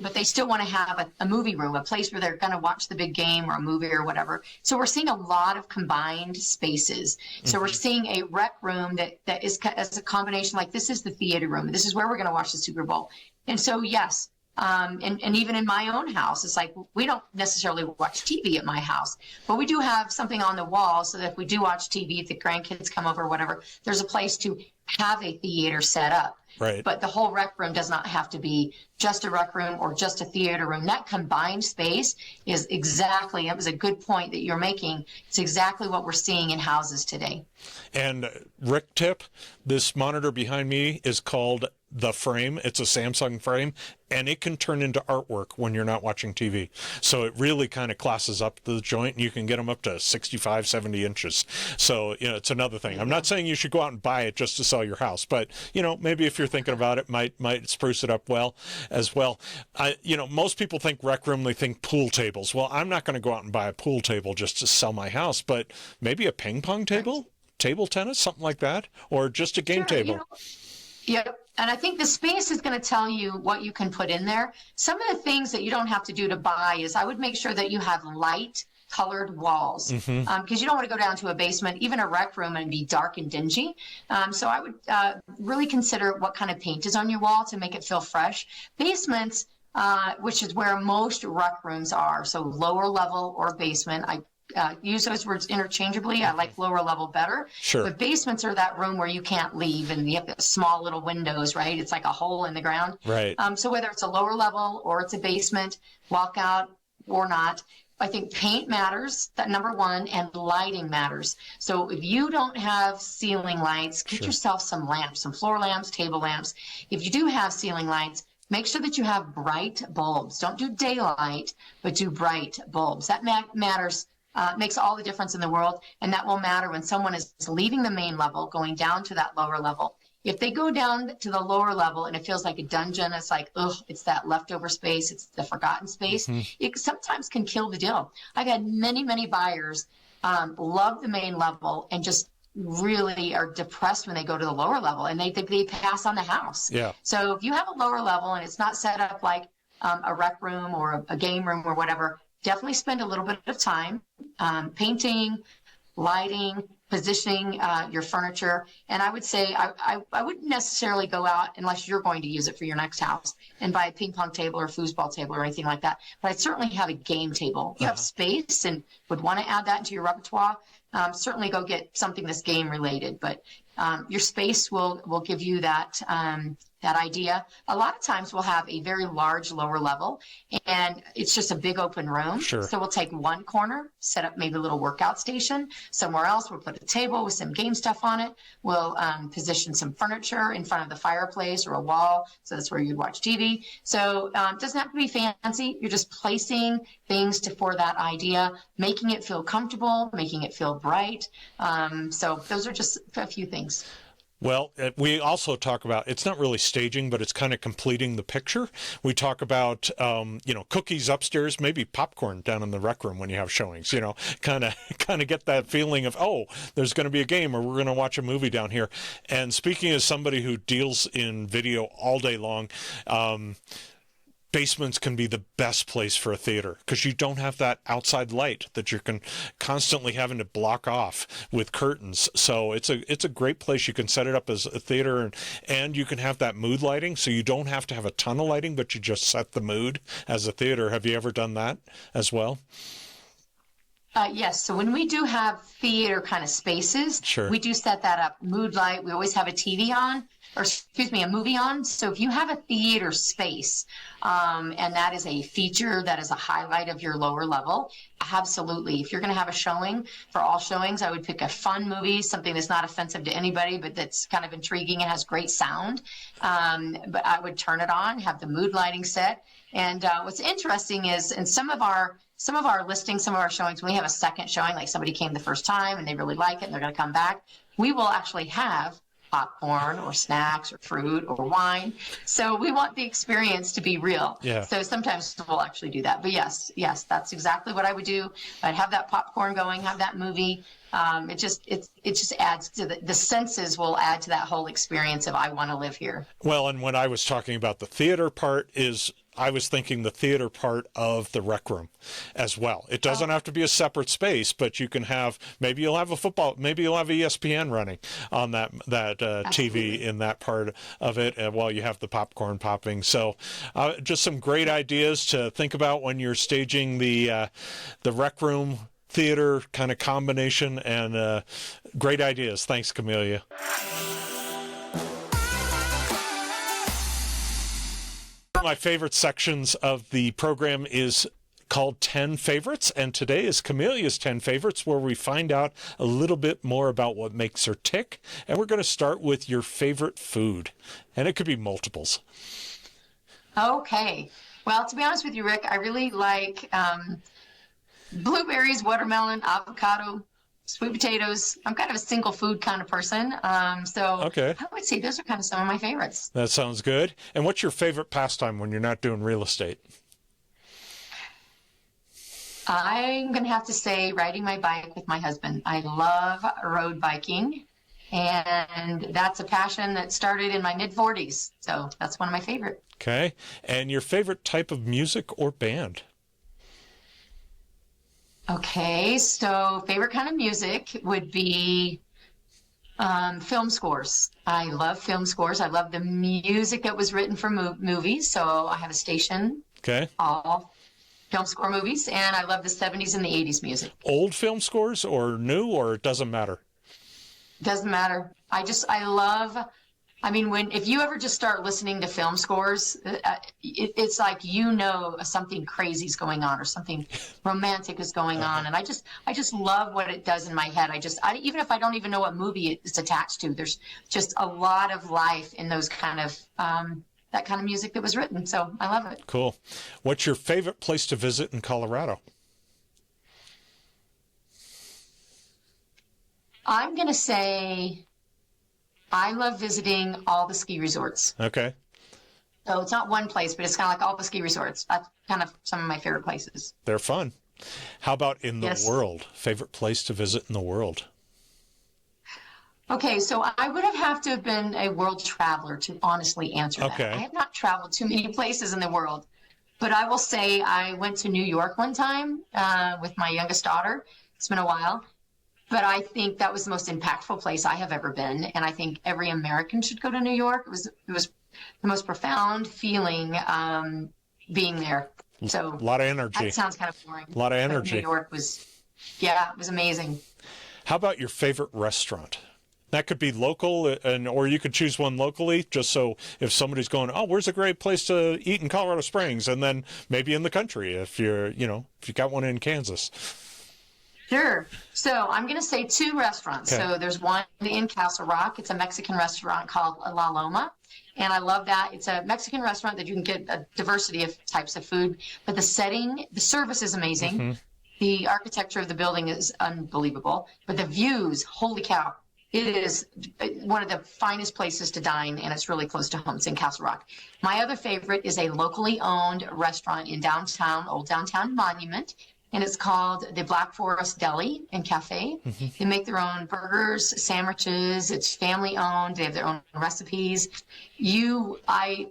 But they still want to have a movie room, a place where they're going to watch the big game or a movie or whatever. So we're seeing a lot of combined spaces. So we're seeing a rec room that is as a combination, like this is the theater room. This is where we're going to watch the Super Bowl. And so, yes, and even in my own house, it's like we don't necessarily watch TV at my house, but we do have something on the wall so that if we do watch TV, if the grandkids come over or whatever, there's a place to have a theater set up. Right. But the whole rec room does not have to be just a rec room or just a theater room. That combined space is exactly, it was a good point that you're making. It's exactly what we're seeing in houses today. And Rick tip, this monitor behind me is called The Frame. It's a Samsung frame, and it can turn into artwork when you're not watching TV. So it really kind of classes up the joint, and you can get them up to 65, 70 inches. So, it's another thing. I'm not saying you should go out and buy it just to sell your house, but, maybe if you're thinking about it, might spruce it up as well. Most people think rec room, they think pool tables. Well, I'm not going to go out and buy a pool table just to sell my house, but maybe a ping pong table, table tennis, something like that, or just a game table. Yep. And I think the space is going to tell you what you can put in there. Some of the things that you don't have to do to buy is I would make sure that you have light colored walls, because you don't want to go down to a basement, even a rec room, and be dark and dingy. So I would really consider what kind of paint is on your wall to make it feel fresh. Basements, which is where most rec rooms are, so lower level or basement. I use those words interchangeably. I like lower level better. Sure. But basements are that room where you can't leave and you have the small little windows, right? It's like a hole in the ground. Right. So whether it's a lower level or it's a basement, walkout or not, I think paint matters, that number one, and lighting matters. So if you don't have ceiling lights, get yourself some lamps, some floor lamps, table lamps. If you do have ceiling lights, make sure that you have bright bulbs. Don't do daylight, but do bright bulbs. That matters. Makes all the difference in the world, and that will matter when someone is leaving the main level, going down to that lower level. If they go down to the lower level and it feels like a dungeon, it's like, it's that leftover space, it's the forgotten space, it sometimes can kill the deal. I've had many, many buyers love the main level and just really are depressed when they go to the lower level, and they pass on the house. Yeah. So if you have a lower level and it's not set up like a rec room or a game room or whatever, definitely spend a little bit of time painting, lighting, positioning your furniture. And I would say I wouldn't necessarily go out unless you're going to use it for your next house and buy a ping pong table or foosball table or anything like that. But I'd certainly have a game table. If you have space and would want to add that into your repertoire, certainly go get something that's game related. But your space will give you that idea. A lot of times we'll have a very large lower level and it's just a big open room. Sure. So we'll take one corner, set up maybe a little workout station. Somewhere else we'll put a table with some game stuff on it. We'll position some furniture in front of the fireplace or a wall. So that's where you'd watch TV. So it doesn't have to be fancy. You're just placing things for that idea, making it feel comfortable, making it feel bright. So those are just a few things. Well, we also talk about, it's not really staging, but it's kind of completing the picture. We talk about, cookies upstairs, maybe popcorn down in the rec room when you have showings, kind of get that feeling of, there's going to be a game or we're going to watch a movie down here. And speaking as somebody who deals in video all day long, basements can be the best place for a theater because you don't have that outside light that you're constantly having to block off with curtains. So it's a great place. You can set it up as a theater and you can have that mood lighting. So you don't have to have a ton of lighting, but you just set the mood as a theater. Have you ever done that as well? Yes. So when we do have theater kind of spaces, Sure. we do set that up. Mood light. We always have a TV on, or excuse me, a movie on. So if you have a theater space, and that is a feature, that is a highlight of your lower level, absolutely. If you're going to have a showing, for all showings, I would pick a fun movie, something that's not offensive to anybody, but that's kind of intriguing and has great sound. But I would turn it on, have the mood lighting set. And what's interesting is in some of our listings, some of our showings, when we have a second showing, like somebody came the first time and they really like it and they're going to come back, we will actually have popcorn or snacks or fruit or wine. So we want the experience to be real. Yeah. So sometimes we'll actually do that. But yes, that's exactly what I would do. I'd have that popcorn going, have that movie. It just adds to the senses will add to that whole experience of I want to live here. Well, and when I was talking about the theater part I was thinking the theater part of the rec room as well. It doesn't have to be a separate space, but you can have, maybe you'll have ESPN running on that TV in that part of it while you have the popcorn popping. So just some great ideas to think about when you're staging the rec room theater kind of combination, and great ideas. Thanks, Camellia. One of my favorite sections of the program is called 10 Favorites, and today is Camelia's 10 Favorites, where we find out a little bit more about what makes her tick. And we're going to start with your favorite food, and it could be multiples. Okay. Well, to be honest with you, Rick, I really like blueberries, watermelon, avocado, sweet potatoes. I'm kind of a single food kind of person. Okay. I would say those are kind of some of my favorites. That sounds good. And what's your favorite pastime when you're not doing real estate? I'm going to have to say riding my bike with my husband. I love road biking, and that's a passion that started in my mid-40s. So that's one of my favorite. Okay. And your favorite type of music or band? Okay, so favorite kind of music would be film scores. I love film scores. I love the music that was written for movies. So I have a station, Okay. all film score movies, and I love the 70s and the 80s music. Old film scores or new, or it doesn't matter? Doesn't matter. If you ever just start listening to film scores, it's like, something crazy is going on or something romantic is going on. And I just love what it does in my head. Even if I don't even know what movie it's attached to, there's just a lot of life in those kind of, that kind of music that was written. So I love it. Cool. What's your favorite place to visit in Colorado? I'm going to say I love visiting all the ski resorts. Okay. So it's not one place, but it's kind of like all the ski resorts. That's kind of some of my favorite places. They're fun. How about in the Yes. world? Favorite place to visit in the world? Okay, so I would have to have been a world traveler to honestly answer that. Okay. I have not traveled too many places in the world, but I will say I went to New York one time with my youngest daughter. It's been a while, but I think that was the most impactful place I have ever been, and I think every American should go to New York. It was the most profound feeling being there. So A lot of energy. that sounds kind of boring. A lot of but energy. New York was amazing. How about your favorite restaurant? That could be local, or you could choose one locally, just so if somebody's going, oh, where's a great place to eat in Colorado Springs, and then maybe in the country if you got one in Kansas. Sure. So I'm going to say two restaurants. Okay. So there's one in Castle Rock. It's a Mexican restaurant called La Loma. And I love that. It's a Mexican restaurant that you can get a diversity of types of food. But the service is amazing. Mm-hmm. The architecture of the building is unbelievable. But the views, holy cow. It is one of the finest places to dine, and it's really close to home. It's in Castle Rock. My other favorite is a locally owned restaurant in Old Downtown Monument. And it's called the Black Forest Deli and Cafe. Mm-hmm. They make their own burgers, sandwiches. It's family owned. They have their own recipes. I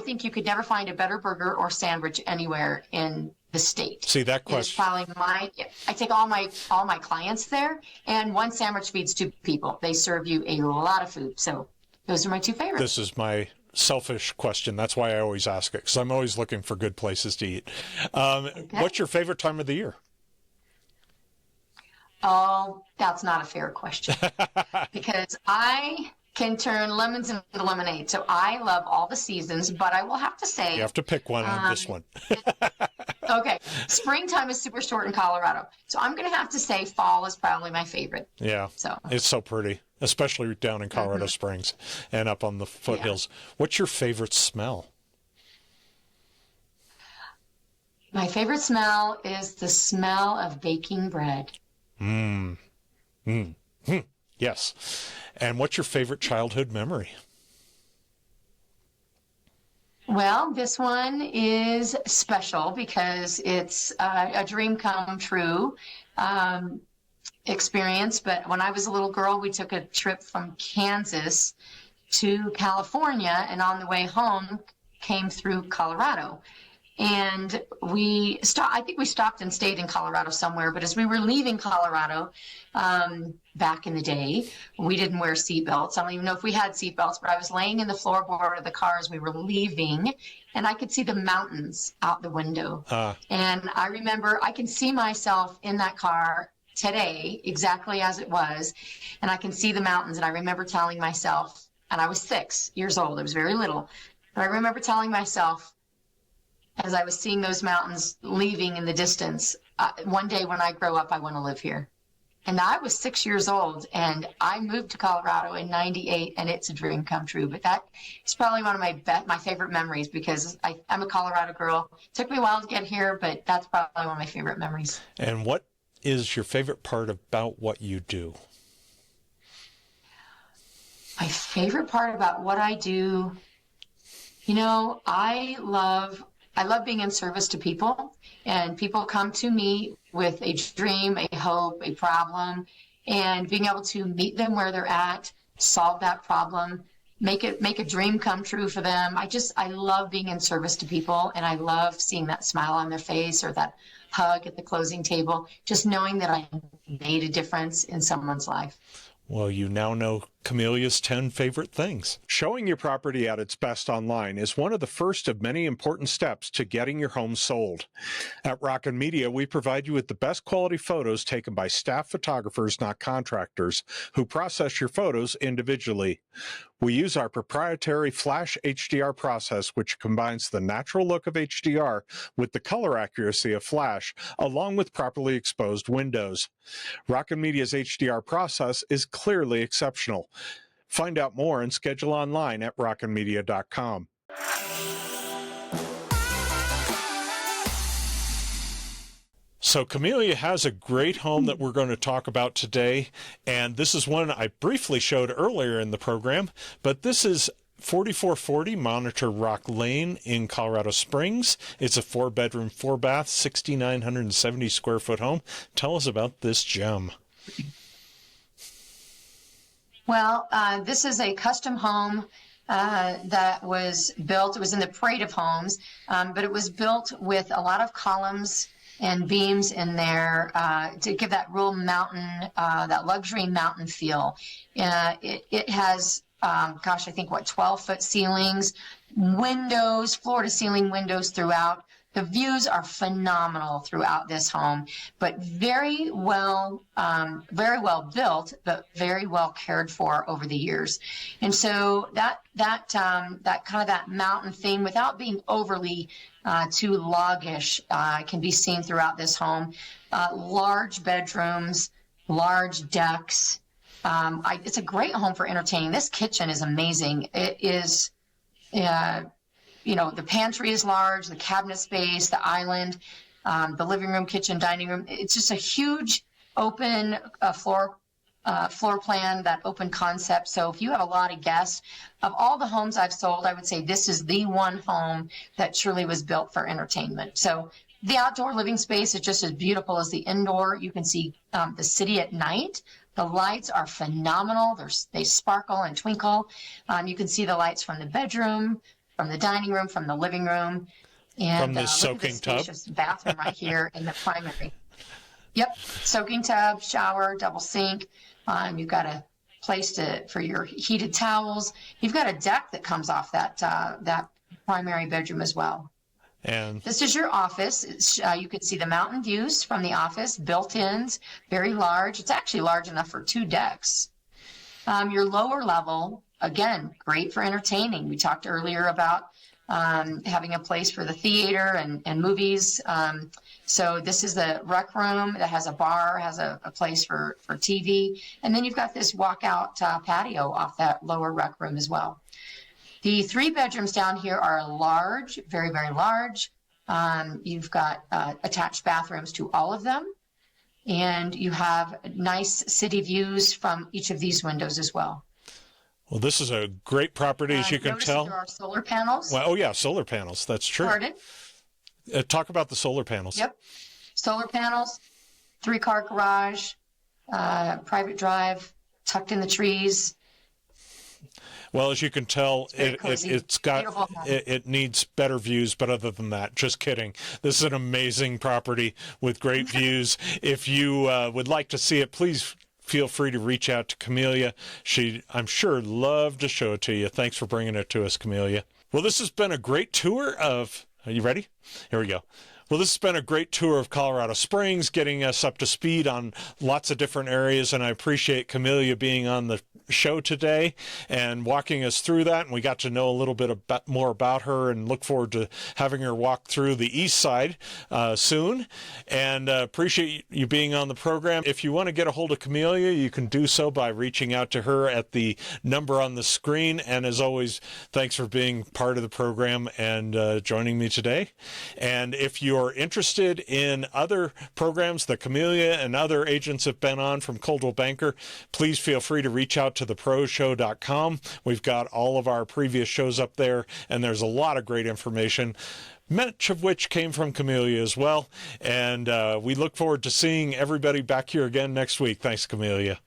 think you could never find a better burger or sandwich anywhere in the state. See, that question. It's probably I take all my clients there, and one sandwich feeds two people. They serve you a lot of food. So those are my two favorites. This is my selfish question. That's why I always ask it, because I'm always looking for good places to eat. What's your favorite time of the year? Oh, that's not a fair question because I can turn lemons into lemonade. So I love all the seasons, but I will have to say, You have to pick one on this one. okay, springtime is super short in Colorado. So I'm going to have to say fall is probably my favorite. Yeah, So it's so pretty, especially down in Colorado Springs and up on the foothills. What's your favorite smell? My favorite smell is the smell of baking bread. Yes. And what's your favorite childhood memory? Well, this one is special because it's a dream come true experience. But when I was a little girl, we took a trip from Kansas to California, and on the way home came through Colorado. And I think we stopped and stayed in Colorado somewhere, but as we were leaving Colorado, back in the day, we didn't wear seatbelts. I don't even know if we had seatbelts, but I was laying in the floorboard of the car as we were leaving, and I could see the mountains out the window. And I remember I can see myself in that car today, exactly as it was, and I can see the mountains. And I remember telling myself, and I was 6 years old, I was very little, but I remember telling myself, as I was seeing those mountains leaving in the distance, one day when I grow up, I want to live here. And I was 6 years old, and I moved to Colorado in '98, and it's a dream come true. But that is probably one of my favorite memories because I'm a Colorado girl. It took me a while to get here, but that's probably one of my favorite memories. And what is your favorite part about what you do? My favorite part about what I do, I love being in service to people, and people come to me with a dream, a hope, a problem, and being able to meet them where they're at, solve that problem, make a dream come true for them. I love being in service to people, and I love seeing that smile on their face or that hug at the closing table, just knowing that I made a difference in someone's life. Well, you now know Camellia's 10 favorite things. Showing your property at its best online is one of the first of many important steps to getting your home sold. At Rockin' Media, we provide you with the best quality photos taken by staff photographers, not contractors, who process your photos individually. We use our proprietary Flash HDR process, which combines the natural look of HDR with the color accuracy of Flash, along with properly exposed windows. Rockin' Media's HDR process is clearly exceptional. Find out more and schedule online at rockinmedia.com. So Camellia has a great home that we're going to talk about today, and this is one I briefly showed earlier in the program, but this is 4440 Monitor Rock Lane in Colorado Springs. It's a 4-bedroom, 4-bath, 6,970 square foot home. Tell us about this gem. Well, this is a custom home that was built. It was in the parade of homes, but it was built with a lot of columns and beams in there to give that real mountain, that luxury mountain feel. It has, I think 12-foot ceilings, windows, floor-to-ceiling windows throughout. The views are phenomenal throughout this home, but very well built, but very well cared for over the years. And so that kind of that mountain theme, without being overly too loggish, can be seen throughout this home. Large bedrooms, large decks. It's a great home for entertaining. This kitchen is amazing. It is. The pantry is large, the cabinet space, the island, the living room, kitchen, dining room. It's just a huge open floor plan, that open concept. So if you have a lot of guests, of all the homes I've sold, I would say this is the one home that truly was built for entertainment. So the outdoor living space is just as beautiful as the indoor. You can see the city at night. The lights are phenomenal. They sparkle and twinkle. You can see the lights from the bedroom, from the dining room, from the living room, and from the soaking tub. Bathroom right here in the primary. Yep, soaking tub, shower, double sink. You've got a place for your heated towels. You've got a deck that comes off that primary bedroom as well. And this is your office. You can see the mountain views from the office, built-ins, very large. It's actually large enough for 2 decks. Your lower level, again, great for entertaining. We talked earlier about having a place for the theater and movies. So this is the rec room that has a bar, has a place for TV. And then you've got this walkout patio off that lower rec room as well. The 3 bedrooms down here are large, very, very large. You've got attached bathrooms to all of them. And you have nice city views from each of these windows as well. Well, this is a great property, as you can tell. There are solar panels. Well, oh, yeah, solar panels. That's true. Pardon? Talk about the solar panels. Yep. Solar panels, 3-car garage, private drive, tucked in the trees. Well, as you can tell, it needs better views, but other than that, just kidding. This is an amazing property with great views. If you would like to see it, please feel free to reach out to Camellia. She, I'm sure, love to show it to you. Thanks for bringing it to us, Camellia. Well, this has been a great tour of... Are you ready? Here we go. Well, this has been a great tour of Colorado Springs, getting us up to speed on lots of different areas, and I appreciate Camellia being on the show today and walking us through that, and we got to know a little bit more about her and look forward to having her walk through the east side soon, and appreciate you being on the program. If you want to get a hold of Camellia, you can do so by reaching out to her at the number on the screen, and as always, thanks for being part of the program and joining me today. And if you're interested in other programs that Camellia and other agents have been on from Coldwell Banker, please feel free to reach out to theproshow.com. We've got all of our previous shows up there, and there's a lot of great information, much of which came from Camellia as well. And we look forward to seeing everybody back here again next week. Thanks, Camellia.